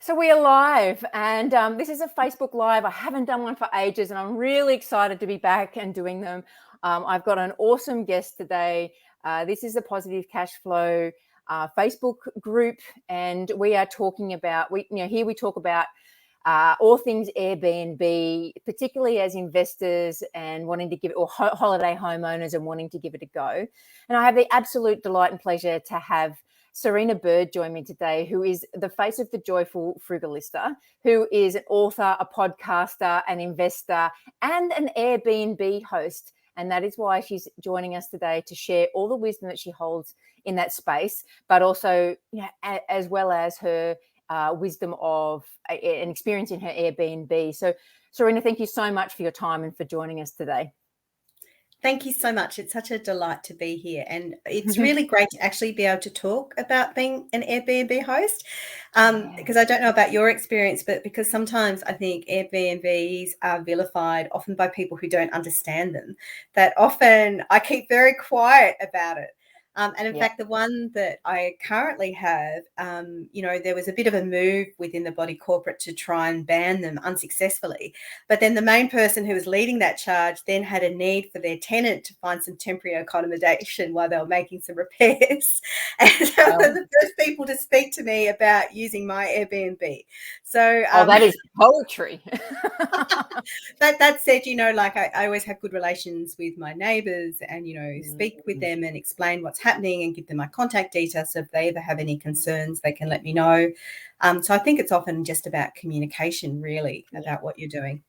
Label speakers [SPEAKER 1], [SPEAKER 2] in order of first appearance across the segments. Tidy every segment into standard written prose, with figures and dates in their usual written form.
[SPEAKER 1] So we are live, and this is a Facebook Live. I haven't done one for ages, and I'm really excited to be back and doing them. I've got an awesome guest today. This is a Positive Cash Flow Facebook group, and we are talking about here we talk about all things Airbnb, particularly as investors and wanting to give it, or holiday homeowners and wanting to give it a go. And I have the absolute delight and pleasure to have Serena Bird join me today, who is the face of the joyful Frugalista, who is an author, a podcaster, an investor, and an Airbnb host. And that is why she's joining us today to share all the wisdom that she holds in that space, but also, as well as her wisdom of an experience in her Airbnb. So, Serena, thank you so much for your time and for joining us today.
[SPEAKER 2] Thank you so much. It's such a delight to be here. And it's really great to actually be able to talk about being an Airbnb host, because I don't know about your experience, but because sometimes I think Airbnbs are vilified, often by people who don't understand them, that often I keep very quiet about it. And in fact, the one that I currently have, there was a bit of a move within the body corporate to try and ban them unsuccessfully. But then the main person who was leading that charge then had a need for their tenant to find some temporary accommodation while they were making some repairs. And so they were the first people to speak to me about using my Airbnb. So
[SPEAKER 1] that is poetry.
[SPEAKER 2] That said, I always have good relations with my neighbours and, speak with them and explain what's happening and give them my contact details. So if they ever have any concerns, they can let me know. So I think it's often just about communication, really, about what you're doing.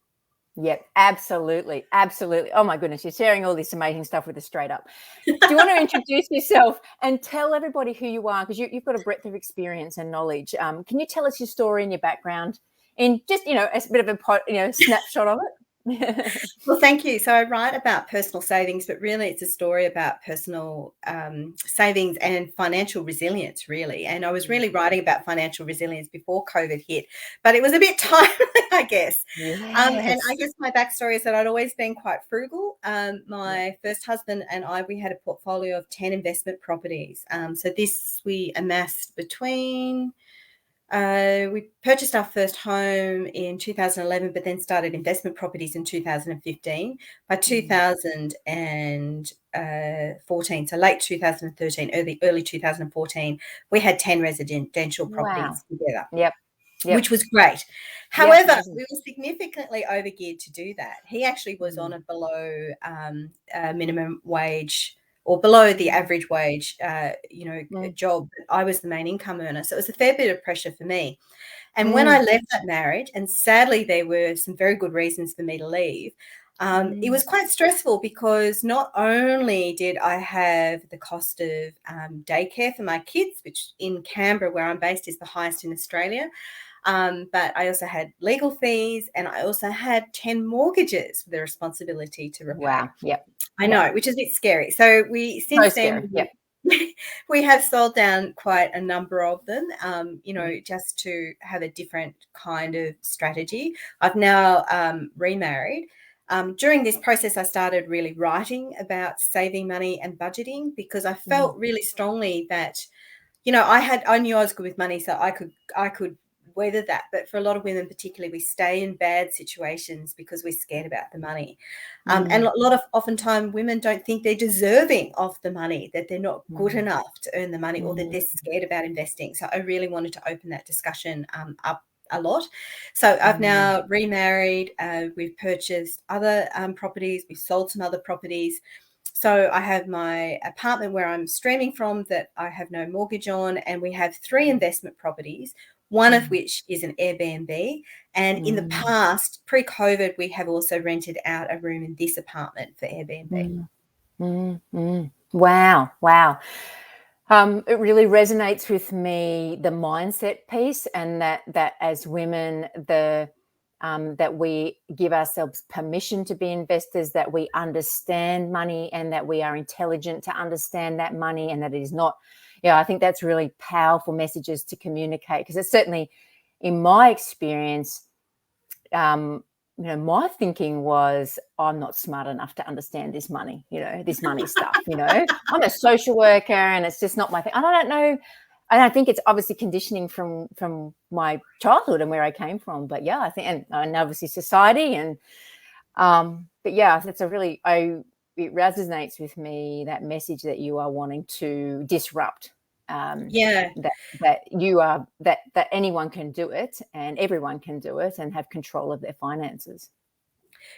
[SPEAKER 1] Yep, absolutely. Absolutely. Oh, my goodness. You're sharing all this amazing stuff with us straight up. Do you want to introduce yourself and tell everybody who you are? Because you've got a breadth of experience and knowledge. Can you tell us your story and your background in just, a bit of a snapshot of it?
[SPEAKER 2] Well, thank you. So I write about personal savings, but really it's a story about personal savings and financial resilience, really. And I was really writing about financial resilience before COVID hit, but it was a bit timely, I guess.
[SPEAKER 1] Yes.
[SPEAKER 2] And I guess my backstory is that I'd always been quite frugal. My first husband and I, we had a portfolio of 10 investment properties. So this we amassed between... we purchased our first home in 2011, but then started investment properties in 2015. By 2014, so late 2013, early 2014, we had 10 residential properties together.
[SPEAKER 1] Yep.
[SPEAKER 2] Which was great. However, we were significantly overgeared to do that. He actually was on a below minimum wage or below the average wage, job. I was the main income earner. So it was a fair bit of pressure for me. And when I left that marriage, and sadly there were some very good reasons for me to leave, it was quite stressful because not only did I have the cost of daycare for my kids, which in Canberra, where I'm based, is the highest in Australia, but I also had legal fees and I also had 10 mortgages with the responsibility to repay.
[SPEAKER 1] Wow. Yep.
[SPEAKER 2] I know, which is a bit scary. So we have sold down quite a number of them, just to have a different kind of strategy. I've now remarried. During this process, I started really writing about saving money and budgeting because I felt really strongly that, I knew I was good with money, so I could weather that. But for a lot of women, particularly, we stay in bad situations because we're scared about the money. And oftentimes women don't think they're deserving of the money, that they're not good enough to earn the money, or that they're scared about investing. So I really wanted to open that discussion up a lot. So I've now remarried. We've purchased other properties. We've sold some other properties. So I have my apartment where I'm streaming from that I have no mortgage on, and we have 3 investment properties, one of which is an Airbnb. And in the past, pre-COVID, we have also rented out a room in this apartment for Airbnb.
[SPEAKER 1] Wow. It really resonates with me, the mindset piece, and that as women, that we give ourselves permission to be investors, that we understand money and that we are intelligent to understand that money, and that it is not, I think that's really powerful messages to communicate, because it's certainly in my experience, my thinking was, I'm not smart enough to understand this money, this money stuff, I'm a social worker and it's just not my thing. And I don't know And I think it's obviously conditioning from my childhood and where I came from. But yeah, I think, and obviously society, and but yeah, that's a really, it resonates with me, that message that you are wanting to disrupt.
[SPEAKER 2] Yeah.
[SPEAKER 1] That you are, that anyone can do it, and everyone can do it, and have control of their finances.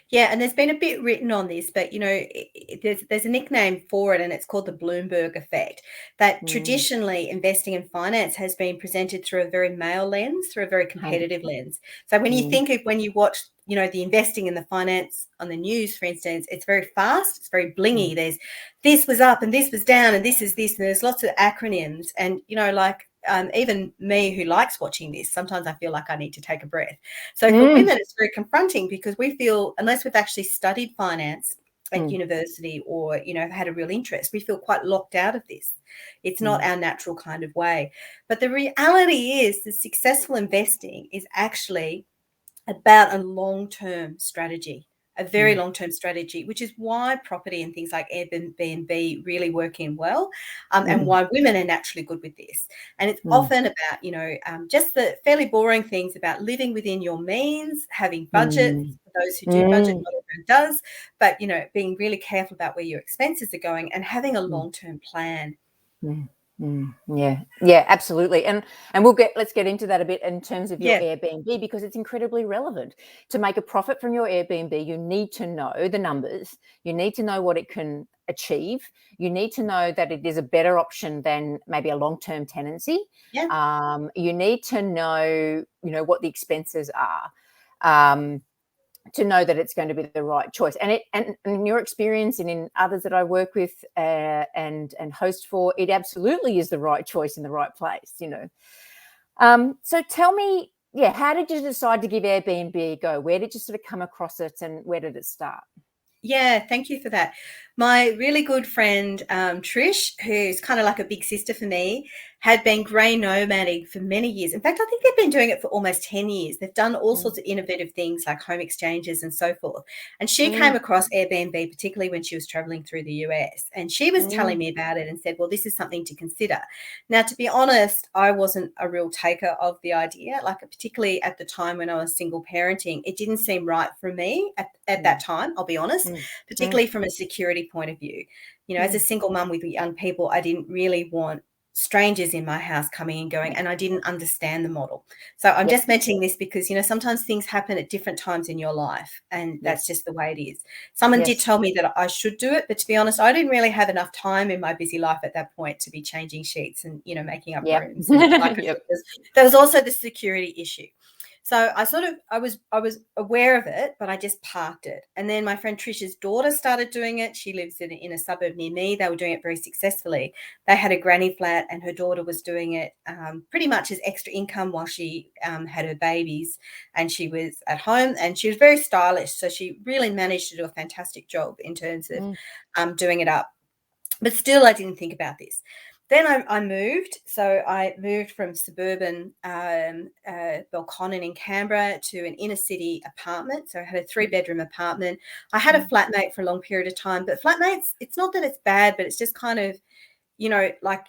[SPEAKER 2] Yeah, and there's been a bit written on this, but there's a nickname for it, and it's called the Bloomberg effect. That
[SPEAKER 1] Mm,
[SPEAKER 2] traditionally investing in finance has been presented through a very male lens, through a very competitive
[SPEAKER 1] 100%.
[SPEAKER 2] lens. So when you
[SPEAKER 1] Mm,
[SPEAKER 2] think of, when you watch, the investing in the finance on the news, for instance, it's very fast, it's very blingy.
[SPEAKER 1] mm,
[SPEAKER 2] There's this was up and this was down and this is this, and there's lots of acronyms, and like even me who likes watching this, sometimes I feel like I need to take a breath. So for
[SPEAKER 1] mm,
[SPEAKER 2] women, it's very confronting because we feel, unless we've actually studied finance at
[SPEAKER 1] mm,
[SPEAKER 2] university or, had a real interest, we feel quite locked out of this. It's not
[SPEAKER 1] mm,
[SPEAKER 2] our natural kind of way. But the reality is that successful investing is actually about a long-term strategy, a very
[SPEAKER 1] mm,
[SPEAKER 2] long-term strategy, which is why property and things like Airbnb really work in well, and
[SPEAKER 1] mm,
[SPEAKER 2] why women are naturally good with this. And it's
[SPEAKER 1] mm,
[SPEAKER 2] often about, just the fairly boring things about living within your means, having budgets,
[SPEAKER 1] mm,
[SPEAKER 2] for those who do budget,
[SPEAKER 1] mm,
[SPEAKER 2] not everyone does, but, being really careful about where your expenses are going and having a
[SPEAKER 1] mm.
[SPEAKER 2] long-term plan.
[SPEAKER 1] Mm, yeah, absolutely. And let's get into that a bit in terms of your
[SPEAKER 2] Yeah,
[SPEAKER 1] Airbnb, because it's incredibly relevant. To make a profit from your Airbnb, you need to know the numbers. You need to know what it can achieve. You need to know that it is a better option than maybe a long-term tenancy.
[SPEAKER 2] yeah.
[SPEAKER 1] You need to know, what the expenses are. To know that it's going to be the right choice, and in your experience and in others that I work with and host for, it absolutely is the right choice in the right place. So tell me, how did you decide to give Airbnb a go? Where did you sort of come across it, and where did it start?
[SPEAKER 2] Yeah, thank you for that. My really good friend, Trish, who's kind of like a big sister for me, had been grey nomading for many years. In fact, I think they've been doing it for almost 10 years. They've done all
[SPEAKER 1] Mm,
[SPEAKER 2] sorts of innovative things like home exchanges and so forth. And she came
[SPEAKER 1] mm,
[SPEAKER 2] across Airbnb, particularly when she was traveling through the US. And she was telling
[SPEAKER 1] mm,
[SPEAKER 2] me about it and said, well, this is something to consider. Now, to be honest, I wasn't a real taker of the idea. Like, particularly at the time when I was single parenting, it didn't seem right for me at that
[SPEAKER 1] mm,
[SPEAKER 2] time, I'll be honest,
[SPEAKER 1] mm, mm,
[SPEAKER 2] particularly from a security point of view. As a
[SPEAKER 1] mm.
[SPEAKER 2] single mum with young people, I didn't really want strangers in my house coming and going, and I didn't understand the model. So I'm
[SPEAKER 1] Yep,
[SPEAKER 2] just mentioning this because, sometimes things happen at different times in your life, and that's
[SPEAKER 1] yes,
[SPEAKER 2] just the way it is. Someone did
[SPEAKER 1] yes,
[SPEAKER 2] tell me that I should do it, but to be honest, I didn't really have enough time in my busy life at that point to be changing sheets and, making up
[SPEAKER 1] yep,
[SPEAKER 2] rooms. And like I said,
[SPEAKER 1] yep.
[SPEAKER 2] there was also the security issue. So I was aware of it, but I just parked it. And then my friend Trisha's daughter started doing it. She lives in a suburb near me. They were doing it very successfully. They had a granny flat, and her daughter was doing it pretty much as extra income while she had her babies, and she was at home. And she was very stylish, so she really managed to do a fantastic job in terms of
[SPEAKER 1] Mm,
[SPEAKER 2] doing it up. But still, I didn't think about this. Then I moved. So I moved from suburban Belconnen in Canberra to an inner city apartment. So I had a 3-bedroom apartment. I had a
[SPEAKER 1] mm,
[SPEAKER 2] flatmate for a long period of time, but flatmates, it's not that it's bad, but it's just kind of, like,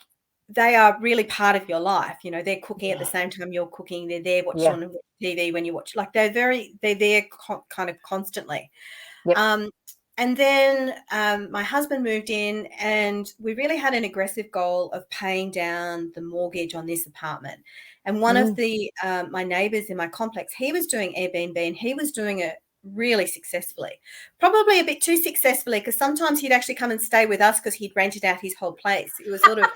[SPEAKER 2] they are really part of your life. They're cooking at the
[SPEAKER 1] yeah,
[SPEAKER 2] same time you're cooking. They're there watching
[SPEAKER 1] yeah,
[SPEAKER 2] on TV when you watch. Like, they're there kind of constantly.
[SPEAKER 1] yep,
[SPEAKER 2] Um, and then my husband moved in, and we really had an aggressive goal of paying down the mortgage on this apartment. And one of
[SPEAKER 1] mm,
[SPEAKER 2] the my neighbours in my complex, he was doing Airbnb, and he was doing it really successfully, probably a bit too successfully, because sometimes he'd actually come and stay with us because he'd rented out his whole place. It was sort of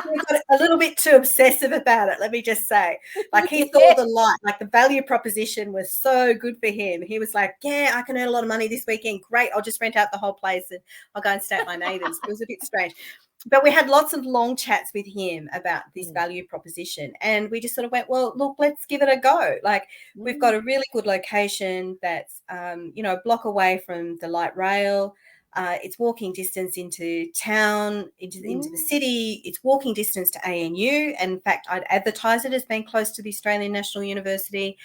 [SPEAKER 2] he got a little bit too obsessive about it, let me just say. Like, he saw
[SPEAKER 1] yeah.
[SPEAKER 2] the light, like the value proposition was so good for him. He was like, yeah, I can earn a lot of money this weekend. Great. I'll just rent out the whole place and I'll go and stay at my neighbours. It was a bit strange. But we had lots of long chats with him about this
[SPEAKER 1] Mm,
[SPEAKER 2] value proposition. And we just sort of went, well, look, let's give it a go. Like, we've got
[SPEAKER 1] mm,
[SPEAKER 2] a really good location that's, a block away from the light rail. It's walking distance into town, into the
[SPEAKER 1] mm.
[SPEAKER 2] city. It's walking distance to ANU. And in fact, I'd advertise it as being close to the Australian National University.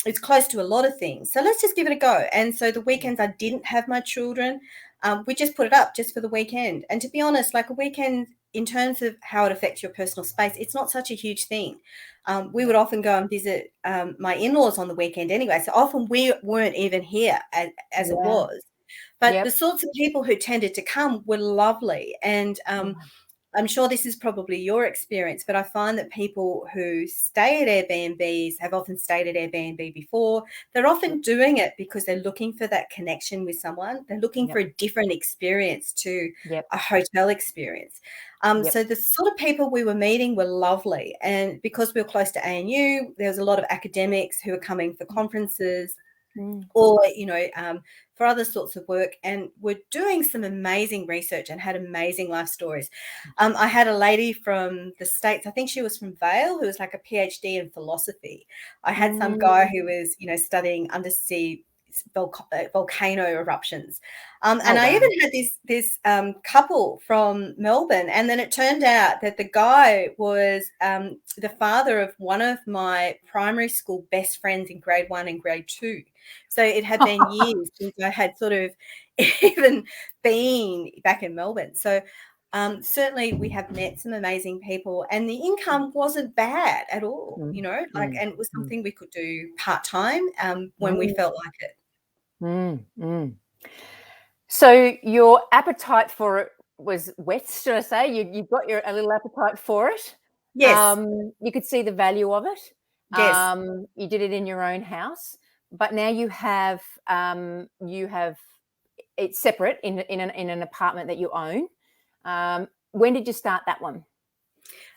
[SPEAKER 2] It's close to a lot of things. So let's just give it a go. And so the weekends I didn't have my children, we just put it up just for the weekend. And to be honest, like, a weekend in terms of how it affects your personal space, it's not such a huge thing. We would often go and visit my in-laws on the weekend anyway, so often we weren't even here as it
[SPEAKER 1] Yeah.
[SPEAKER 2] was. But the
[SPEAKER 1] Yep.
[SPEAKER 2] sorts of people who tended to come were lovely. And
[SPEAKER 1] Yeah.
[SPEAKER 2] I'm sure this is probably your experience, but I find that people who stay at Airbnbs have often stayed at Airbnb before. They're often doing it because they're looking for that connection with someone. They're looking
[SPEAKER 1] Yep.
[SPEAKER 2] for a different experience to
[SPEAKER 1] Yep.
[SPEAKER 2] a hotel experience.
[SPEAKER 1] Yep.
[SPEAKER 2] So the sort of people we were meeting were lovely. And because we were close to ANU, there was a lot of academics who were coming for conferences
[SPEAKER 1] Mm.
[SPEAKER 2] or for other sorts of work, and were doing some amazing research and had amazing life stories. I had a lady from the States, I think she was from Vail, who was like a PhD in philosophy. I had some guy who was studying undersea volcano eruptions,
[SPEAKER 1] Oh,
[SPEAKER 2] and I
[SPEAKER 1] wow.
[SPEAKER 2] even had this couple from Melbourne, and then it turned out that the guy was the father of one of my primary school best friends in grade 1 and grade 2. So it had been years since I had sort of even been back in Melbourne. So certainly we have met some amazing people, and the income wasn't bad at all,
[SPEAKER 1] Mm.
[SPEAKER 2] and it was
[SPEAKER 1] Mm.
[SPEAKER 2] something we could do part-time when we
[SPEAKER 1] Mm.
[SPEAKER 2] felt like it.
[SPEAKER 1] Mm. Mm. So your appetite for it was whet, should I say? You've got a little appetite for it.
[SPEAKER 2] Yes,
[SPEAKER 1] You could see the value of it.
[SPEAKER 2] yes.
[SPEAKER 1] You did it in your own house, but now you have it's separate in an apartment that you own. When did you start that one?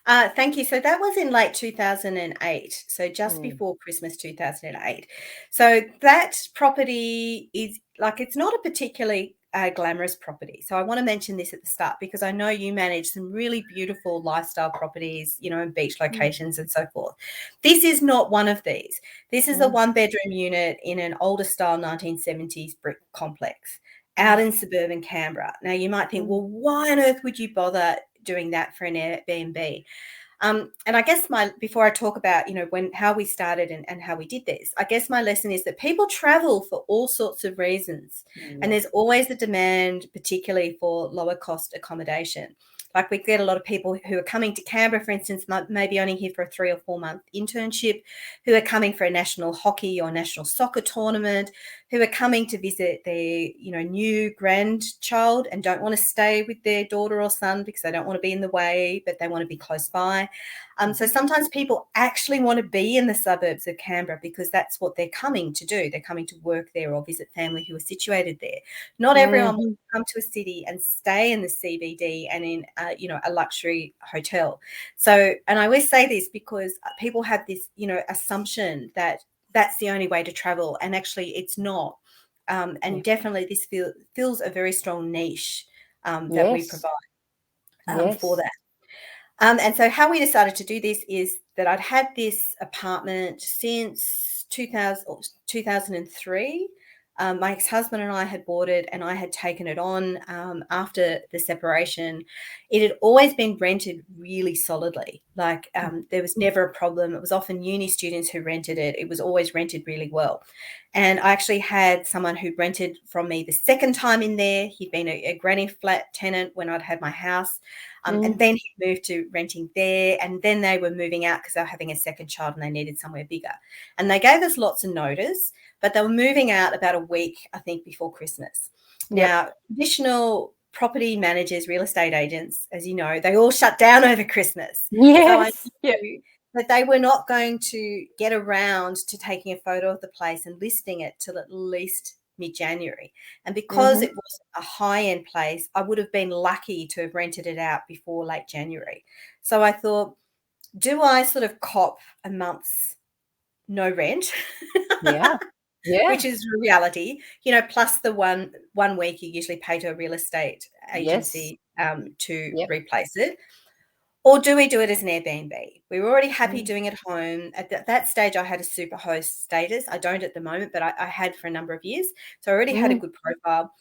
[SPEAKER 2] Thank you. So that was in late 2008, so just
[SPEAKER 1] Mm.
[SPEAKER 2] before Christmas 2008. So that property is it's not a particularly glamorous property. So I want to mention this at the start because I know you manage some really beautiful lifestyle properties, in beach
[SPEAKER 1] Mm.
[SPEAKER 2] locations and so forth. This is not one of these. This is a
[SPEAKER 1] Mm.
[SPEAKER 2] one-bedroom unit in an older style 1970s brick complex out
[SPEAKER 1] Mm.
[SPEAKER 2] in suburban Canberra. Now you might think,
[SPEAKER 1] Mm.
[SPEAKER 2] well, why on earth would you bother doing that for an Airbnb? And I guess before I talk about how we started and how we did this, I guess my lesson is that people travel for all sorts of reasons, and
[SPEAKER 1] Yeah.
[SPEAKER 2] there's always a demand, particularly for lower cost accommodation. Like we get a lot of people who are coming to Canberra, for instance, maybe only here for a 3 or 4 month internship, who are coming for a national hockey or national soccer tournament, who are coming to visit their new grandchild and don't want to stay with their daughter or son because they don't want to be in the way, but they want to be close by. So sometimes people actually want to be in the suburbs of Canberra because that's what they're coming to do. They're coming to work there or visit family who are situated there. Not everyone wants
[SPEAKER 1] Mhm.
[SPEAKER 2] to come to a city and stay in the CBD and in a luxury hotel. So, and I always say this because people have this assumption that that's the only way to travel, and actually it's not.
[SPEAKER 1] Yeah.
[SPEAKER 2] And definitely this fills a very strong niche that we
[SPEAKER 1] Yes.
[SPEAKER 2] provide for
[SPEAKER 1] Yes.
[SPEAKER 2] that. And so how we decided to do this is that I'd had this apartment since 2003. My ex-husband and I had bought it, and I had taken it on after the separation. It had always been rented really solidly. There was never a problem. It was often uni students who rented it. It was always rented really well. And I actually had someone who rented from me the second time in there. He'd been a granny flat tenant when I'd had my house. And
[SPEAKER 1] Mm.
[SPEAKER 2] then he moved to renting there, and then they were moving out because they were having a second child and they needed somewhere bigger. And they gave us lots of notice, but they were moving out about a week, I think, before Christmas.
[SPEAKER 1] Yep.
[SPEAKER 2] Now, traditional property managers, real estate agents, as you know, they all shut down over Christmas. So I
[SPEAKER 1] Yes. Yep.
[SPEAKER 2] knew that they were not going to get around to taking a photo of the place and listing it till at least mid-January. And because
[SPEAKER 1] Mhm.
[SPEAKER 2] it was a high-end place, I would have been lucky to have rented it out before late January. So I thought, do I sort of cop a month's no rent,
[SPEAKER 1] Yeah.
[SPEAKER 2] which
[SPEAKER 1] Yeah.
[SPEAKER 2] is reality, plus the one week you usually pay to a real estate
[SPEAKER 1] Yes.
[SPEAKER 2] agency to
[SPEAKER 1] Yep.
[SPEAKER 2] replace it? Or do we do it as an Airbnb? We were already happy
[SPEAKER 1] Mm.
[SPEAKER 2] doing it home. At that stage, I had a super host status. I don't at the moment, but I had for a number of years. So I already had a
[SPEAKER 1] Mm.
[SPEAKER 2] good profile.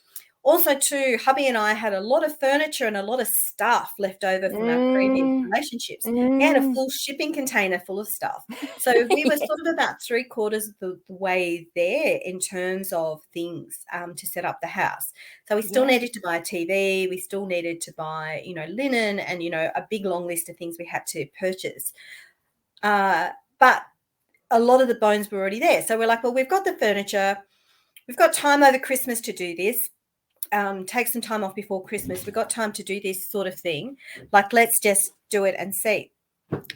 [SPEAKER 2] Also, too, hubby and I had a lot of furniture and a lot of stuff left over from our previous
[SPEAKER 1] Mm,
[SPEAKER 2] relationships. He had a
[SPEAKER 1] mm.
[SPEAKER 2] full shipping container full of stuff. So we were
[SPEAKER 1] Yeah.
[SPEAKER 2] sort of about 3/4 of the way there in terms of things to set up the house. So we still
[SPEAKER 1] Yeah.
[SPEAKER 2] needed to buy a TV. We still needed to buy, linen and, a big long list of things we had to purchase. But a lot of the bones were already there. So we're like, well, we've got the furniture. We've got time over Christmas to do this. Take some time off before Christmas. We've got time to do this sort of thing. Like, let's just do it and see.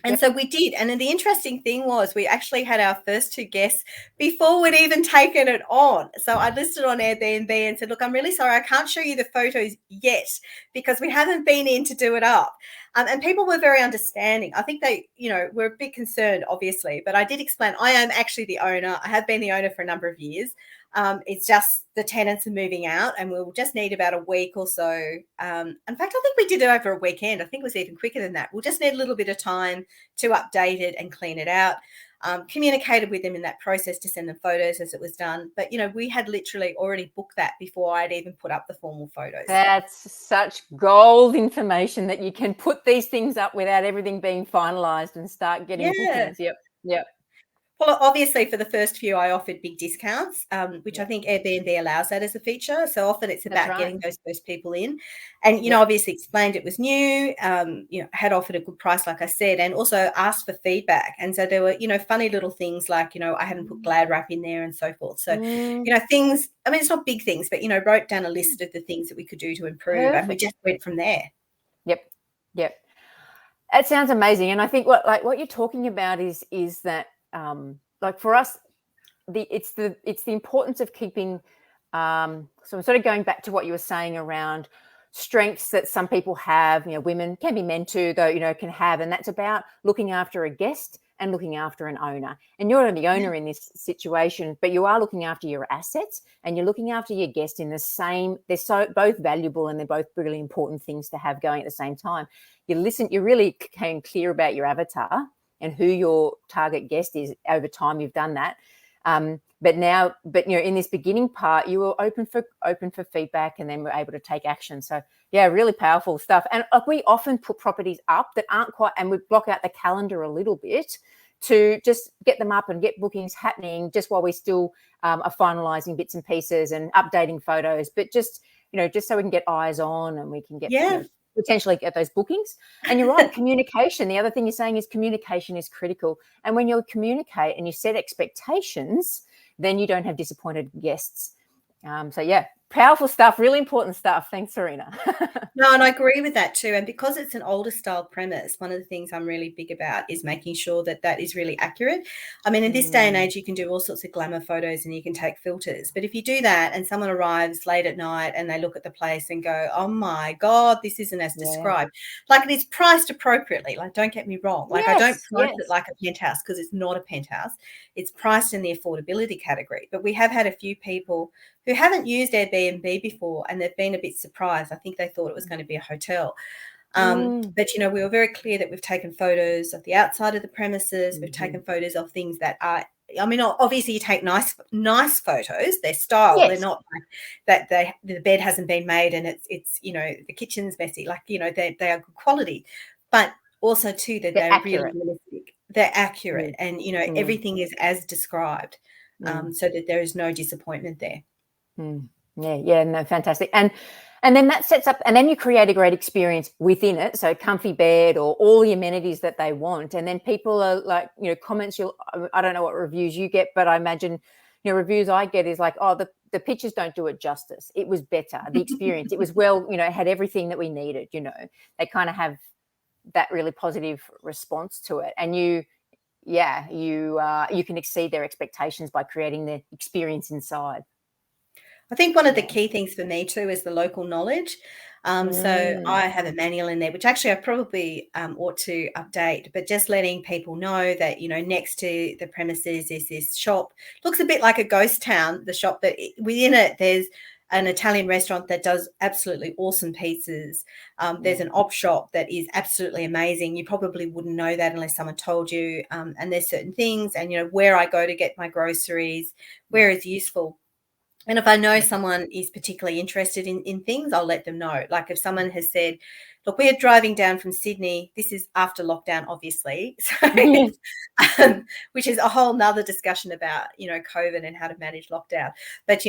[SPEAKER 2] And
[SPEAKER 1] Yep.
[SPEAKER 2] so we did. And then the interesting thing was we actually had our first 2 guests before we'd even taken it on. So I listed on Airbnb and said, look, I'm really sorry. I can't show you the photos yet because we haven't been in to do it up. And people were very understanding. I think they, were a bit concerned, obviously, but I did explain I am actually the owner. I have been the owner for a number of years. It's just the tenants are moving out and we'll just need about a week or so. In fact, I think we did it over a weekend. I think it was even quicker than that. We'll just need a little bit of time to update it and clean it out. Communicated with them in that process to send them photos as it was done. But, we had literally already booked that before I'd even put up the formal photos.
[SPEAKER 1] That's such gold information that you can put these things up without everything being finalized and start getting bookings. Yep. Yep.
[SPEAKER 2] Well, obviously, for the first few, I offered big discounts, which I
[SPEAKER 1] Yep.
[SPEAKER 2] think Airbnb allows that as a feature. So often it's
[SPEAKER 1] That's
[SPEAKER 2] about
[SPEAKER 1] right.
[SPEAKER 2] getting those first people in. And,
[SPEAKER 1] Yep.
[SPEAKER 2] obviously explained it was new, had offered a good price, like I said, and also asked for feedback. And so there were, funny little things like, I hadn't put Glad wrap in there and so forth. So, things, I mean, it's not big things, but, wrote down a list of the things that we could do to improve. And we
[SPEAKER 1] Perfect.
[SPEAKER 2] just went from there.
[SPEAKER 1] Yep. Yep. It sounds amazing. And I think what you're talking about is that, like for us, it's the importance of keeping. So I'm sort of going back to what you were saying around strengths that some people have. Women can be men too, though. Can have, and that's about looking after a guest and looking after an owner. And you're the owner in this situation, but you are looking after your assets and you're looking after your guest in the same. They're so both valuable and they're both really important things to have going at the same time. You really became clear about your avatar and who your target guest is. Over time, you've done that. But in this beginning part, you were open for feedback, and then we're able to take action. So yeah, really powerful stuff. And we often put properties up that aren't quite, and we block out the calendar a little bit to just get them up and get bookings happening, just while we still are finalising bits and pieces and updating photos. But just so we can get eyes on and we can get potentially get those bookings. And you're right, communication. The other thing you're saying is communication is critical. And when you communicate and you set expectations, then you don't have disappointed guests. So yeah, powerful stuff, really important stuff. Thanks, Serena.
[SPEAKER 2] No, and I agree with that too. And because it's an older style premise, one of the things I'm really big about is making sure that that is really accurate. I mean, in this day and age, you can do all sorts of glamour photos and you can take filters. But if you do that and someone arrives late at night and they look at the place and go, oh my God, this isn't as described. Like, it is priced appropriately. Like, don't get me wrong. Like, I don't price it like a penthouse because it's not a penthouse. It's priced in the affordability category. But we have had a few people who haven't used Airbnb before and they've been a bit surprised. I think they thought it was going to be a hotel. But, we were very clear that we've taken photos of the outside of the premises. We've taken photos of things that are, I mean, obviously you take nice photos. They're style. They're not like that the bed hasn't been made and it's the kitchen's messy. Like, they are good quality. But also too that they're really realistic. They're accurate and, everything is as described so that there is no disappointment there.
[SPEAKER 1] Yeah, no, fantastic. And then that sets up, and then you create a great experience within it. So comfy bed or all the amenities that they want. And then people are like, comments, I don't know what reviews you get, but I imagine, reviews I get is like, oh, the pictures don't do it justice. It was better. The experience, it was it had everything that we needed, they kind of have that really positive response to it. And you can exceed their expectations by creating the experience inside.
[SPEAKER 2] I think one of the key things for me too is the local knowledge. So I have a manual in there, which actually I probably ought to update, but just letting people know that, next to the premises is this shop. Looks a bit like a ghost town, the shop, but within it there's an Italian restaurant that does absolutely awesome pizzas. There's an op shop that is absolutely amazing. You probably wouldn't know that unless someone told you. And there's certain things and, where I go to get my groceries, where it's useful. And if I know someone is particularly interested in things, I'll let them know. Like if someone has said, look, we're driving down from Sydney. This is after lockdown, obviously. So, which is a whole nother discussion about, COVID and how to manage lockdown. But,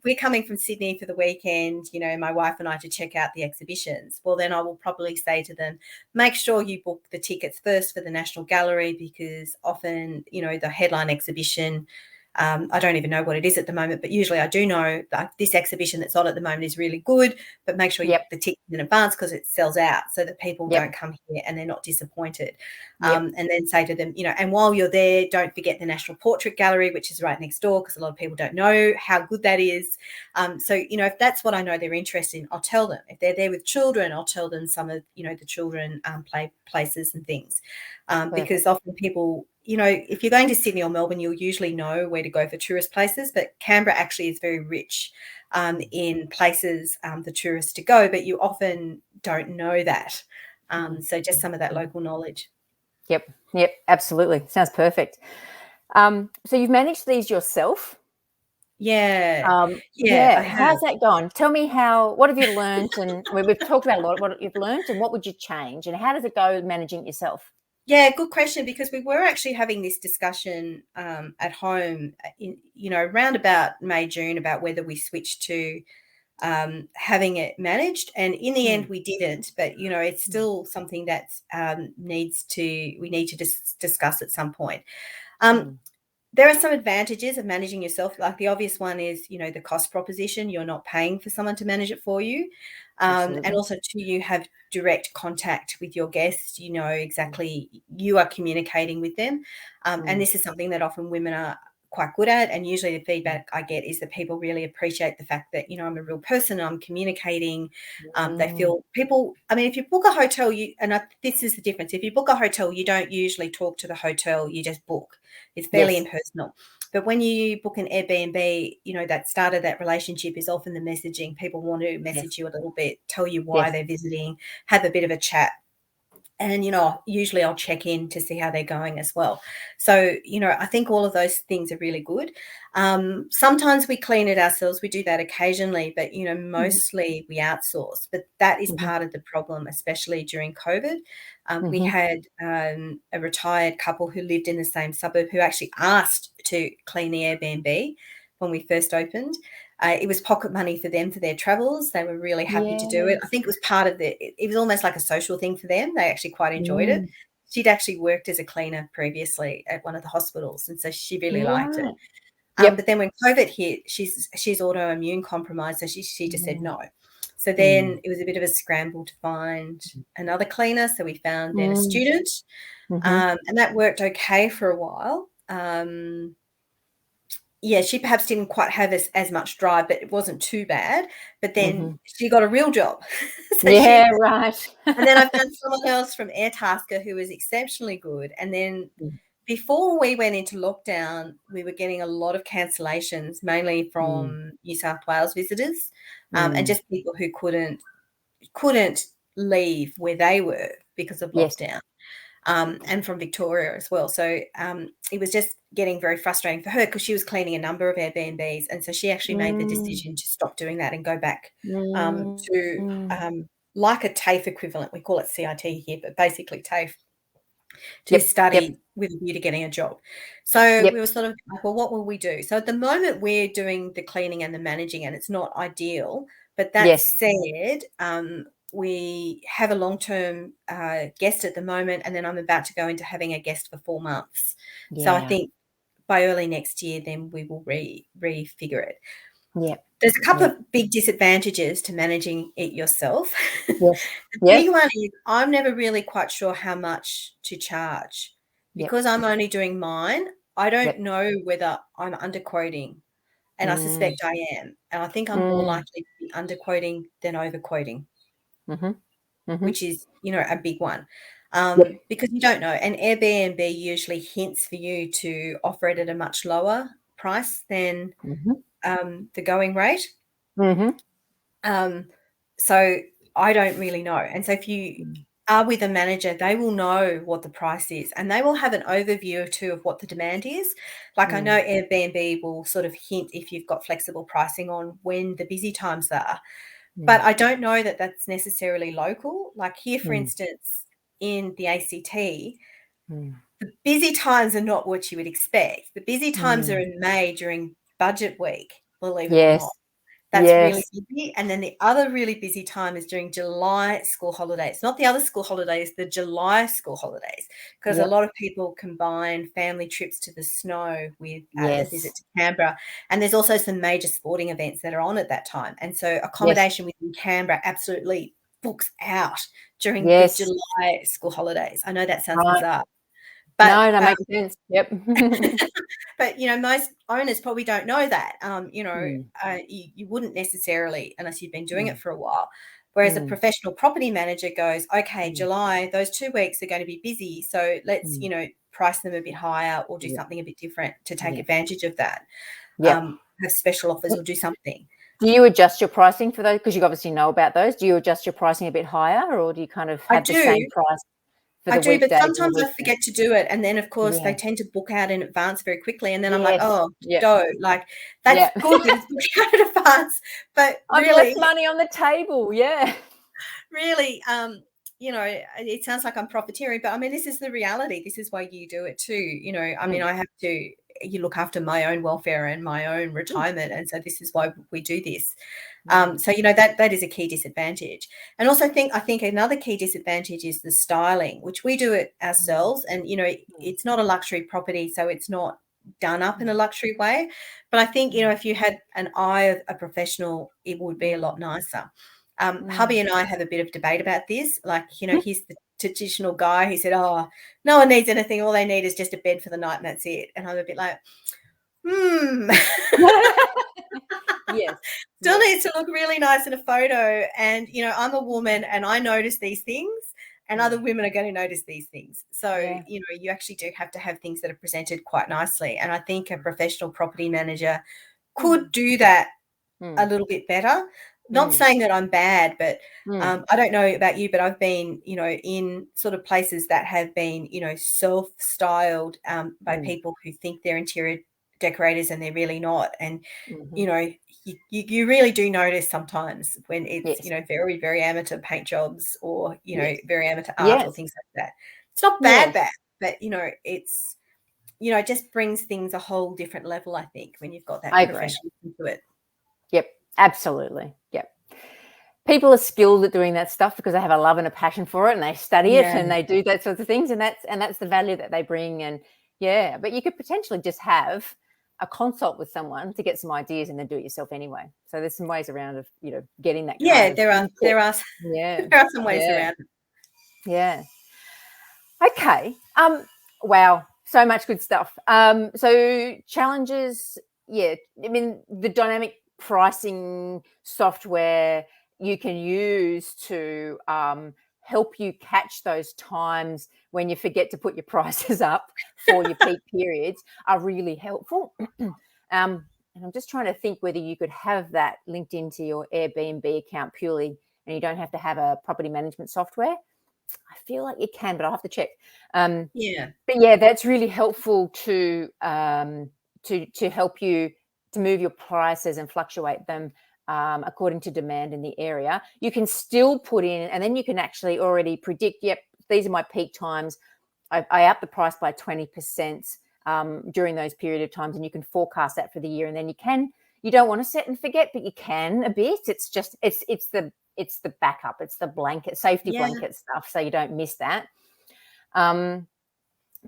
[SPEAKER 2] we're coming from Sydney for the weekend, my wife and I to check out the exhibitions. Well, then I will probably say to them, make sure you book the tickets first for the National Gallery, because often, the headline exhibition, I don't even know what it is at the moment, but usually I do know that this exhibition that's on at the moment is really good, but make sure you book the ticket in advance because it sells out, so that people don't come here and they're not disappointed. And then say to them, and while you're there, don't forget the National Portrait Gallery, which is right next door, because a lot of people don't know how good that is. So, if that's what I know they're interested in, I'll tell them. If they're there with children, I'll tell them some of, the children play places and things, because often people, if you're going to Sydney or Melbourne, you'll usually know where to go for tourist places, but Canberra actually is very rich in places for tourists to go, but you often don't know that. So just some of that local knowledge.
[SPEAKER 1] Yep, absolutely. Sounds perfect. So you've managed these yourself?
[SPEAKER 2] Yeah.
[SPEAKER 1] How's that gone? Tell me what have you learned? And we've talked about a lot of what you've learned, and what would you change? And how does it go managing it yourself?
[SPEAKER 2] Yeah, good question, because we were actually having this discussion at home, around about May, June, about whether we switched to having it managed. And in the end, we didn't. But, it's still something that we need to discuss at some point. There are some advantages of managing yourself. Like the obvious one is, the cost proposition. You're not paying for someone to manage it for you. And also, too, you have direct contact with your guests. You know exactly, you are communicating with them. And this is something that often women are quite good at. And usually the feedback I get is that people really appreciate the fact that, I'm a real person, I'm communicating. They feel if you book a hotel, this is the difference. If you book a hotel, you don't usually talk to the hotel, you just book. It's fairly impersonal. But when you book an Airbnb, that start of that relationship is often the messaging. People want to message you a little bit, tell you why they're visiting, have a bit of a chat. And, usually I'll check in to see how they're going as well. So, I think all of those things are really good. Sometimes we clean it ourselves. We do that occasionally, but, mostly we outsource. But that is part of the problem, especially during COVID. We had a retired couple who lived in the same suburb who actually asked to clean the Airbnb when we first opened. It was pocket money for them for their travels. They were really happy to do it. I think it was part of it was almost like a social thing for them. They actually quite enjoyed it. She'd actually worked as a cleaner previously at one of the hospitals, and so she really liked it. But then when COVID hit, she's autoimmune compromised, so she just said no. So then it was a bit of a scramble to find another cleaner. So we found then a student, and that worked okay for a while. She perhaps didn't quite have as much drive, but it wasn't too bad. But then she got a real job.
[SPEAKER 1] Right.
[SPEAKER 2] And then I found someone else from Airtasker who was exceptionally good. And then before we went into lockdown, we were getting a lot of cancellations, mainly from New South Wales visitors, and just people who couldn't leave where they were because of lockdown. And from Victoria as well. So it was just getting very frustrating for her, because she was cleaning a number of Airbnbs. And so she actually made the decision to stop doing that and go back to like a TAFE equivalent. We call it CIT here, but basically TAFE, to study with a view to getting a job. So we were sort of like, well, what will we do? So at the moment we're doing the cleaning and the managing, and it's not ideal. But that said, we have a long-term guest at the moment, and then I'm about to go into having a guest for 4 months. So I think by early next year, then we will refigure it. There's a couple of big disadvantages to managing it yourself. The big one is I'm never really quite sure how much to charge, because I'm only doing mine. I don't know whether I'm underquoting, and I suspect I am. And I think I'm more likely to be underquoting than overquoting. Which is, a big one, because you don't know. And Airbnb usually hints for you to offer it at a much lower price than the going rate. So I don't really know. And so if you are with a manager, they will know what the price is, and they will have an overview too of what the demand is. Like I know Airbnb will sort of hint if you've got flexible pricing on when the busy times are, but I don't know that that's necessarily local. Like here, for instance, in the ACT, the busy times are not what you would expect. The busy times are in May during budget week, believe it or
[SPEAKER 1] Yes.
[SPEAKER 2] not. That's really
[SPEAKER 1] Yes.
[SPEAKER 2] busy. And then the other really busy time is during July school holidays, not the other school holidays, the July school holidays, because a
[SPEAKER 1] Yep.
[SPEAKER 2] lot of people combine family trips to the snow with a visit
[SPEAKER 1] Yes.
[SPEAKER 2] to Canberra. And there's also some major sporting events that are on at that time. And so
[SPEAKER 1] Yes.
[SPEAKER 2] accommodation within Canberra absolutely books out during the
[SPEAKER 1] Yes.
[SPEAKER 2] July school holidays. I know that sounds
[SPEAKER 1] Right.
[SPEAKER 2] bizarre, but
[SPEAKER 1] No, that makes sense. Yep.
[SPEAKER 2] but most owners probably don't know that.
[SPEAKER 1] Mm,
[SPEAKER 2] You wouldn't necessarily, unless you've been doing it
[SPEAKER 1] mm,
[SPEAKER 2] for a while. Whereas a
[SPEAKER 1] mm,
[SPEAKER 2] professional property manager goes, okay,
[SPEAKER 1] mm,
[SPEAKER 2] July, those 2 weeks are going to be busy, so let's
[SPEAKER 1] mm.
[SPEAKER 2] price them a bit higher or do
[SPEAKER 1] Yep.
[SPEAKER 2] something a bit different to take
[SPEAKER 1] Yeah.
[SPEAKER 2] advantage of that.
[SPEAKER 1] Yep.
[SPEAKER 2] Have special offers or do something.
[SPEAKER 1] Do you adjust your pricing for those? Because you obviously know about those. Do you adjust your pricing a bit higher, or do you kind of
[SPEAKER 2] I
[SPEAKER 1] have the same
[SPEAKER 2] do.
[SPEAKER 1] price for
[SPEAKER 2] I
[SPEAKER 1] the
[SPEAKER 2] do, but
[SPEAKER 1] weekdays and the
[SPEAKER 2] sometimes I
[SPEAKER 1] weekends?
[SPEAKER 2] forget to do it, and then, of course, they
[SPEAKER 1] Yeah.
[SPEAKER 2] tend to book out in advance very quickly, and then I'm like,
[SPEAKER 1] Yes.
[SPEAKER 2] "Oh,
[SPEAKER 1] Yep.
[SPEAKER 2] dough." Like, that's
[SPEAKER 1] Yeah.
[SPEAKER 2] good that it's booked out in advance, but
[SPEAKER 1] I've
[SPEAKER 2] really
[SPEAKER 1] left money on the table. Yeah.
[SPEAKER 2] really, it sounds like I'm profiteering, but I mean, this is the reality. This is why you do it too. I mean,
[SPEAKER 1] Mm,
[SPEAKER 2] you look after my own welfare and my own
[SPEAKER 1] mm,
[SPEAKER 2] retirement. And so this is why we do this.
[SPEAKER 1] mm,
[SPEAKER 2] So, that is a key disadvantage. And also I think another key disadvantage is the styling, which we do it
[SPEAKER 1] mm,
[SPEAKER 2] ourselves. And,
[SPEAKER 1] mm,
[SPEAKER 2] it's not a luxury property, so it's not done up in a
[SPEAKER 1] mm,
[SPEAKER 2] luxury way. But I think,
[SPEAKER 1] mm,
[SPEAKER 2] if you had an eye of a professional, it would be a lot nicer. Hubby
[SPEAKER 1] mm,
[SPEAKER 2] and I have a bit of debate about this. Like, he's the traditional guy who said, "Oh, no one needs anything. All they need is just a bed for the night, and that's it." And I'm a bit like, hmm,
[SPEAKER 1] mm. Yes.
[SPEAKER 2] still
[SPEAKER 1] Yes.
[SPEAKER 2] needs to look really nice in a photo. And, I'm a woman and I notice these things, and other
[SPEAKER 1] Mm,
[SPEAKER 2] women are going to notice these things. So,
[SPEAKER 1] yeah.
[SPEAKER 2] you actually do have to have things that are presented quite nicely. And I think a
[SPEAKER 1] Mm,
[SPEAKER 2] professional property manager could
[SPEAKER 1] mm,
[SPEAKER 2] do that a
[SPEAKER 1] mm,
[SPEAKER 2] little bit better. Not
[SPEAKER 1] mm,
[SPEAKER 2] saying that I'm bad, but
[SPEAKER 1] mm,
[SPEAKER 2] I don't know about you, but I've been, in sort of places that have been, self-styled by
[SPEAKER 1] mm.
[SPEAKER 2] people who think they're interior decorators and they're really not. And,
[SPEAKER 1] Mhm.
[SPEAKER 2] you know, you really do notice sometimes when it's,
[SPEAKER 1] Yes.
[SPEAKER 2] very, very amateur paint jobs or,
[SPEAKER 1] Yes.
[SPEAKER 2] very amateur art or
[SPEAKER 1] Yes.
[SPEAKER 2] things like that. It's not bad,
[SPEAKER 1] Yes.
[SPEAKER 2] bad, but, it's, it just brings things a whole different level, I think, when you've got that
[SPEAKER 1] I agree.
[SPEAKER 2] professionalism to it.
[SPEAKER 1] Yep. Absolutely. Yep. People are skilled at doing that stuff because they have a love and a passion for it, and they study it
[SPEAKER 2] Yeah.
[SPEAKER 1] and they do that sorts of things, and that's the value that they bring. And yeah, but you could potentially just have a consult with someone to get some ideas and then do it yourself anyway. So there's some ways around of, getting that kind
[SPEAKER 2] Yeah,
[SPEAKER 1] of
[SPEAKER 2] there are
[SPEAKER 1] input.
[SPEAKER 2] there are
[SPEAKER 1] Yeah.
[SPEAKER 2] there are some ways
[SPEAKER 1] Yeah.
[SPEAKER 2] around it.
[SPEAKER 1] Yeah. Okay. Wow. So much good stuff. So challenges. Yeah. I mean, the dynamic pricing software you can use to help you catch those times when you forget to put your prices up for your peak periods are really helpful. And I'm just trying to think whether you could have that linked into your Airbnb account purely, and you don't have to have a property management software. I feel like you can, but I'll have to check.
[SPEAKER 2] Yeah.
[SPEAKER 1] But yeah, that's really helpful to help you to move your prices and fluctuate them according to demand in the area. You can still put in, and then you can actually already predict. Yep, these are my peak times. I up the price by 20% during those period of times, and you can forecast that for the year. And then you don't want to set and forget, but you can a bit. It's just it's the backup, it's the blanket safety
[SPEAKER 2] Yeah.
[SPEAKER 1] blanket stuff, so you don't miss that.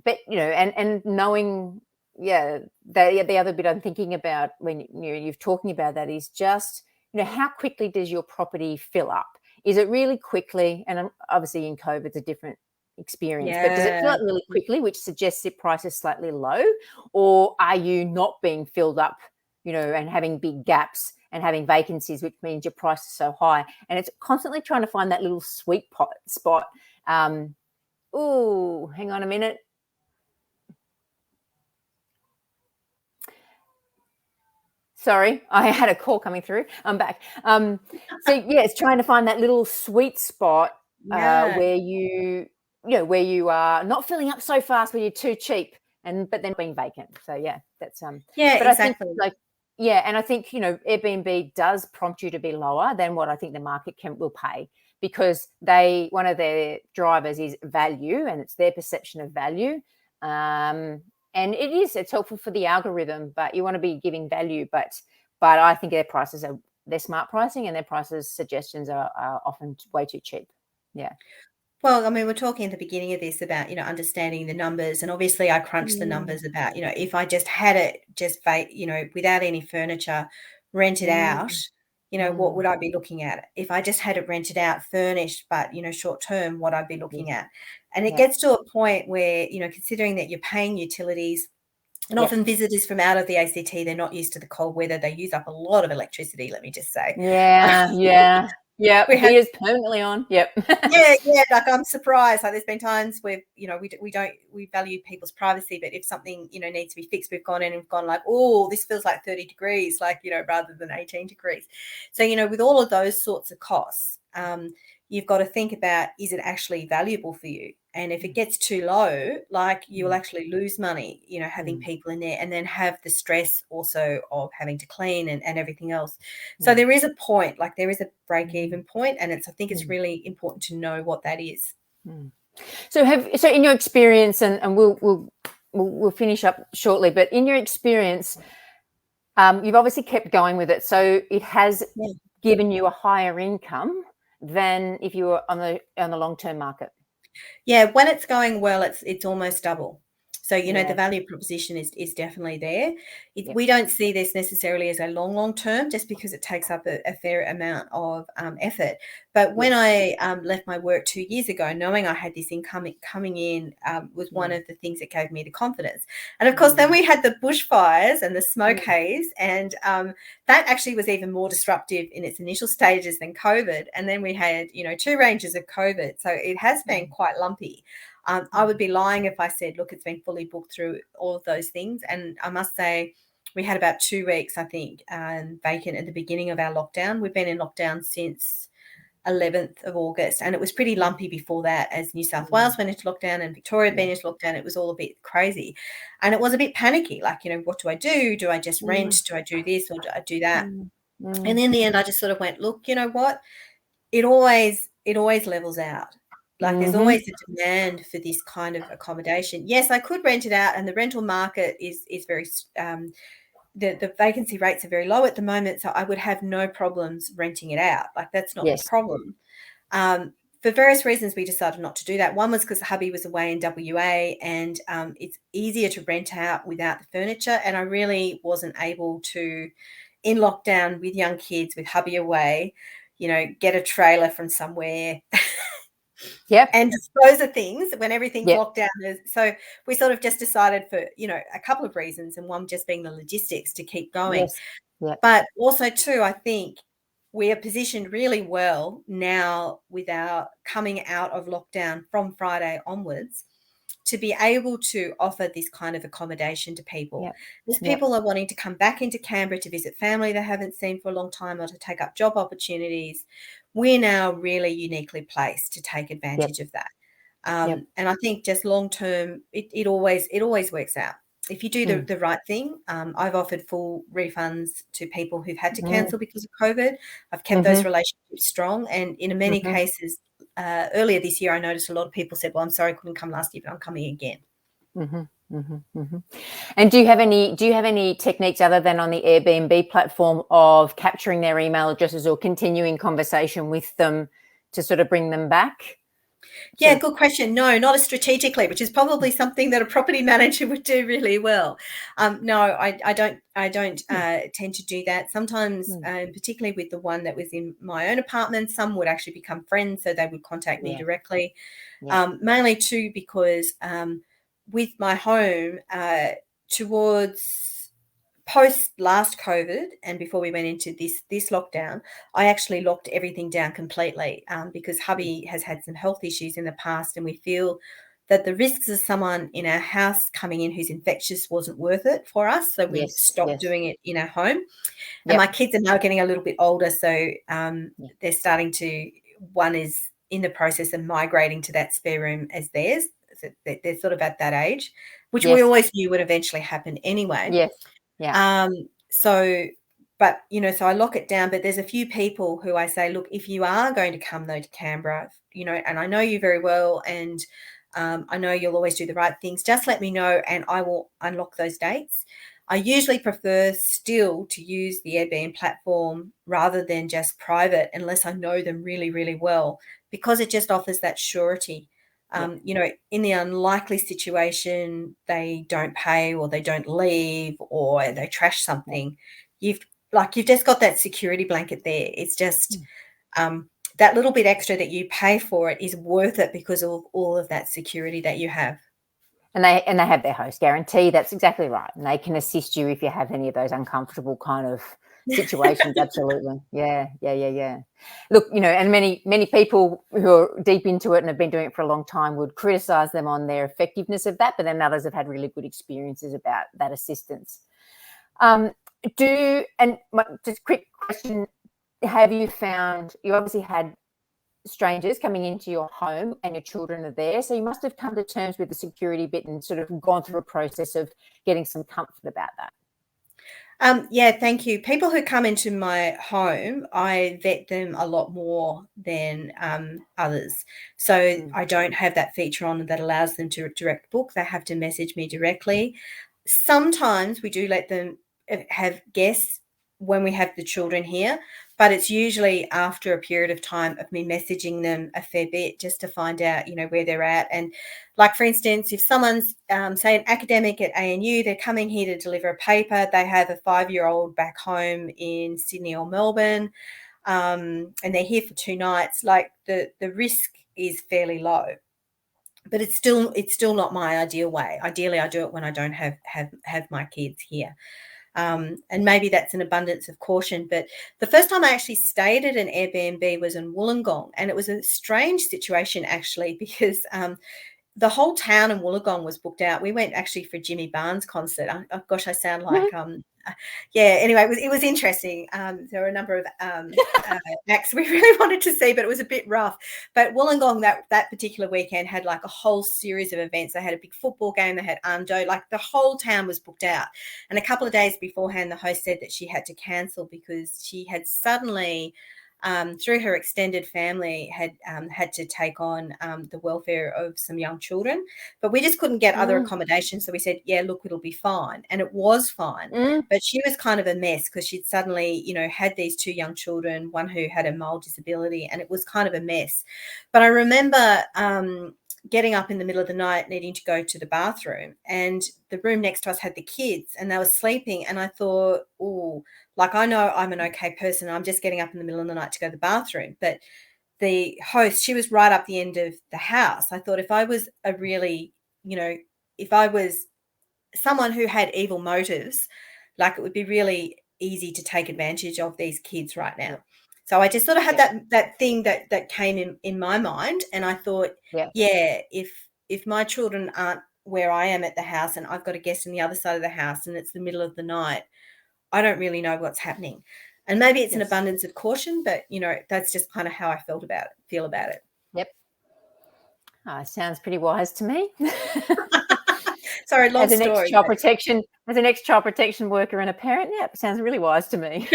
[SPEAKER 1] But and knowing, yeah, the other bit I'm thinking about when you're talking about that is just how quickly does your property fill up? Is it really quickly? And obviously in COVID it's a different experience, but does it fill
[SPEAKER 2] Yeah.
[SPEAKER 1] up really quickly, which suggests the price is slightly low, or are you not being filled up, and having big gaps and having vacancies, which means your price is so high? And it's constantly trying to find that little sweet spot. Oh, hang on a minute. Sorry, I had a call coming through. I'm back. So yeah, it's trying to find that little sweet spot
[SPEAKER 2] Yeah.
[SPEAKER 1] where where you are not filling up so fast where you're too cheap, but then being vacant. So yeah, that's
[SPEAKER 2] Yeah,
[SPEAKER 1] but I think
[SPEAKER 2] exactly.
[SPEAKER 1] and I think Airbnb does prompt you to be lower than what I think the market will pay, because one of their drivers is value, and it's their perception of value. And it's helpful for the algorithm, but you want to be giving value. But I think their smart pricing, and their prices suggestions are often way too cheap. Yeah.
[SPEAKER 2] Well, I mean, we're talking at the beginning of this about, understanding the numbers. And obviously I crunched the numbers about, if I just had it without any furniture, rented out, what would I be looking at? If I just had it rented out, furnished, but, short term, what I'd be looking at. And it gets to a point where, considering that you're paying utilities, and often visitors from out of the ACT, they're not used to the cold weather. They use up a lot of electricity, let me just say.
[SPEAKER 1] Yeah.
[SPEAKER 2] We had
[SPEAKER 1] Heater's permanently on. Yep.
[SPEAKER 2] Yeah, like I'm surprised. Like there's been times where, we value people's privacy, but if something, needs to be fixed, we've gone in and gone like, oh, this feels like 30 degrees, like, rather than 18 degrees. So, with all of those sorts of costs, you've got to think about, is it actually valuable for you? And if it gets too low, like you'll actually lose money, having people in there, and then have the stress also of having to clean and everything else. So there is a point, like there is a break-even point, and I think it's really important to know what that is.
[SPEAKER 1] So in your experience, and we'll finish up shortly, but in your experience, you've obviously kept going with it. So it has given you a higher income than if you were on the long-term market.
[SPEAKER 2] Yeah, when it's going well, it's almost double. So, the value proposition is definitely there. We don't see this necessarily as a long term, just because it takes up a fair amount of effort. But when I left my work 2 years ago, knowing I had this income coming in was one of the things that gave me the confidence. And of course, then we had the bushfires and the smoke haze, and that actually was even more disruptive in its initial stages than COVID. And then we had, 2 ranges of COVID. So it has been quite lumpy. I would be lying if I said, look, it's been fully booked through all of those things. And I must say, we had about 2 weeks, I think, vacant at the beginning of our lockdown. We've been in lockdown since 11th of August, and it was pretty lumpy before that, as New South Wales went into lockdown and Victoria had been into lockdown. It was all a bit crazy, and it was a bit panicky, like, what do I do? Do I just rent? Do I do this, or do I do that? And in the end, I just sort of went, look, you know what? It always levels out. Like there's always a demand for this kind of accommodation. Yes, I could rent it out, and the rental market is very the vacancy rates are very low at the moment, so I would have no problems renting it out. Like that's not the problem. For various reasons, we decided not to do that. One was because hubby was away in WA, and it's easier to rent out without the furniture, and I really wasn't able to, in lockdown with young kids, with hubby away, get a trailer from somewhere and dispose of things when everything's locked down. So we sort of just decided, for, a couple of reasons, and one just being the logistics, to keep going. But also too, I think we are positioned really well now with our coming out of lockdown from Friday onwards to be able to offer this kind of accommodation to people. As people are wanting to come back into Canberra to visit family they haven't seen for a long time, or to take up job opportunities, we're now really uniquely placed to take advantage of that. And I think just long term, it always works out. If you do the right thing. I've offered full refunds to people who've had to cancel because of COVID. I've kept those relationships strong, and in many cases, earlier this year, I noticed a lot of people said, well, I'm sorry I couldn't come last year, but I'm coming again.
[SPEAKER 1] And do you have any techniques other than on the Airbnb platform of capturing their email addresses or continuing conversation with them to sort of bring them back?
[SPEAKER 2] Yeah, good question. No, not as strategically, which is probably something that a property manager would do really well. No, I don't tend to do that. Sometimes, particularly with the one that was in my own apartment, some would actually become friends, so they would contact me directly. Mainly too because with my home, towards post last COVID and before we went into this lockdown, I actually locked everything down completely because hubby has had some health issues in the past, and we feel that the risks of someone in our house coming in who's infectious wasn't worth it for us. So we stopped doing it in our home. And my kids are now getting a little bit older, so they're starting to, one is in the process of migrating to that spare room as theirs. So they're sort of at that age, which we
[SPEAKER 1] Yes.
[SPEAKER 2] always knew would eventually happen anyway.
[SPEAKER 1] Yes. Yeah.
[SPEAKER 2] So, but, so I lock it down, but there's a few people who I say, look, if you are going to come though to Canberra, and I know you very well, and I know you'll always do the right things, just let me know and I will unlock those dates. I usually prefer still to use the Airbnb platform rather than just private, unless I know them really, really well, because it just offers that surety. In the unlikely situation they don't pay or they don't leave or they trash something, you've just got that security blanket there. It's just that little bit extra that you pay for it is worth it because of all of that security that you have.
[SPEAKER 1] And they have their host guarantee. That's exactly right. And they can assist you if you have any of those uncomfortable kind of situations. Absolutely. Yeah. Look, and many people who are deep into it and have been doing it for a long time would criticize them on their effectiveness of that, but then others have had really good experiences about that assistance. Just a quick question. Have you found, you obviously had strangers coming into your home and your children are there, so you must have come to terms with the security bit and sort of gone through a process of getting some comfort about that.
[SPEAKER 2] Yeah, thank you. People who come into my home, I vet them a lot more than others. So I don't have that feature on that allows them to direct book. They have to message me directly. Sometimes we do let them have guests when we have the children here, but it's usually after a period of time of me messaging them a fair bit just to find out, where they're at. And like, for instance, if someone's, say, an academic at ANU, they're coming here to deliver a paper, they have a 5-year-old back home in Sydney or Melbourne, and they're here for 2 nights, like the risk is fairly low. But it's still not my ideal way. Ideally, I do it when I don't have my kids here. And maybe that's an abundance of caution. But the first time I actually stayed at an Airbnb was in Wollongong, and it was a strange situation actually because the whole town in Wollongong was booked out. We went actually for Jimmy Barnes concert. Oh gosh, I sound like yeah. Anyway, it was interesting. There were a number of acts we really wanted to see, but it was a bit rough. But Wollongong that particular weekend had like a whole series of events. They had a big football game. They had Ando. Like the whole town was booked out. And a couple of days beforehand, the host said that she had to cancel because she had suddenly, through her extended family, had to take on the welfare of some young children. But we just couldn't get other accommodations. So we said, yeah, look, it'll be fine. And it was fine. But she was kind of a mess because she'd suddenly, had these 2 young children, one who had a mild disability, and it was kind of a mess. But I remember getting up in the middle of the night, needing to go to the bathroom, and the room next to us had the kids and they were sleeping. And I thought, oh, like, I know I'm an okay person. I'm just getting up in the middle of the night to go to the bathroom. But the host, she was right up the end of the house. I thought if I was a really, if I was someone who had evil motives, like, it would be really easy to take advantage of these kids right now. So I just sort of had that thing that came in my mind, and I thought, if my children aren't where I am at the house and I've got a guest on the other side of the house and it's the middle of the night, I don't really know what's happening. And maybe it's an abundance of caution, but that's just kind of how I feel about it.
[SPEAKER 1] Yep. Sounds pretty wise to me.
[SPEAKER 2] Sorry, long story.
[SPEAKER 1] As an ex-child protection worker and a parent, sounds really wise to me.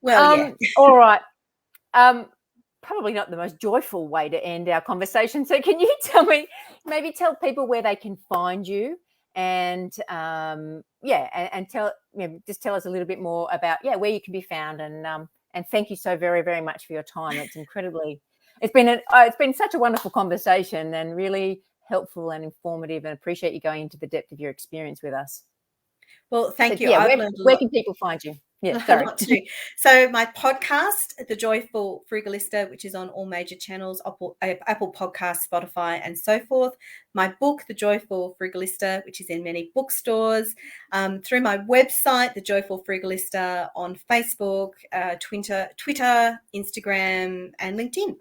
[SPEAKER 2] Well,
[SPEAKER 1] all right. Probably not the most joyful way to end our conversation. So can you tell people where they can find you, and just tell us a little bit more about where you can be found, and thank you so very, very much for your time. It's been such a wonderful conversation and really helpful and informative, and appreciate you going into the depth of your experience with us.
[SPEAKER 2] Well, thank you.
[SPEAKER 1] I've learned a lot. Where can people find you? Yeah, sorry.
[SPEAKER 2] So my podcast, The Joyful Frugalista, which is on all major channels, Apple Podcasts, Spotify, and so forth. My book, The Joyful Frugalista, which is in many bookstores. Through my website, The Joyful Frugalista, on Facebook, Twitter, Instagram, and LinkedIn.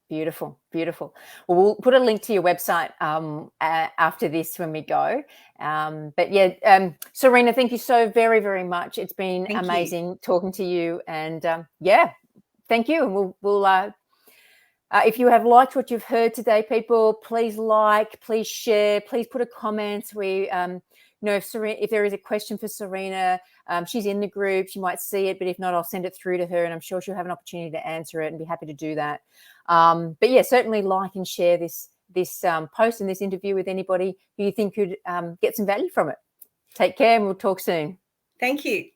[SPEAKER 1] Beautiful. Well, we'll put a link to your website after this when we go. Serena, thank you so very, very much. It's been amazing talking to you, and thank you. And we'll If you have liked what you've heard today, people, please like, please share, please put a comment. We, if there is a question for Serena, she's in the group, she might see it, but if not, I'll send it through to her and I'm sure she'll have an opportunity to answer it and be happy to do that. But yeah, certainly like and share this post and this interview with anybody who you think could get some value from it. Take care and we'll talk soon.
[SPEAKER 2] Thank you.